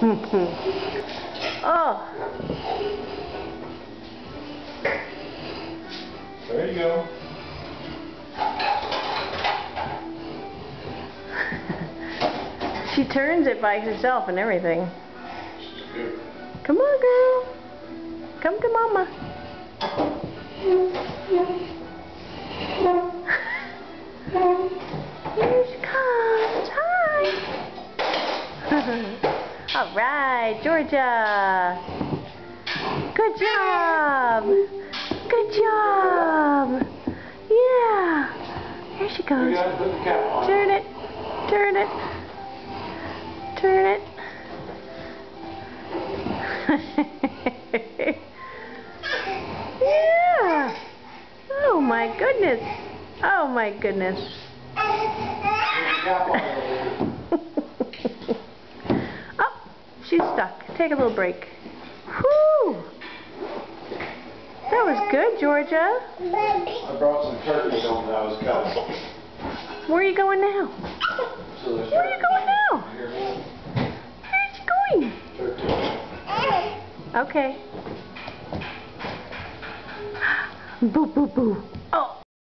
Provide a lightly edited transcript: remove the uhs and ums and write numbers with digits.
Oh. There you go. She turns it by herself and everything. Come on, girl. Come to mama. Here she comes. Hi. All right, Georgia. Good job. Good job. Yeah. Here she goes. Turn it. Turn it. Turn it. Yeah. Oh my goodness. Oh my goodness. Oh, she's stuck. Take a little break. Whew. That was good, Georgia. I brought some turkey home that I was cutting. Where are you going now? Where are you going now? Where's she going? Okay. Boo, boo, boo.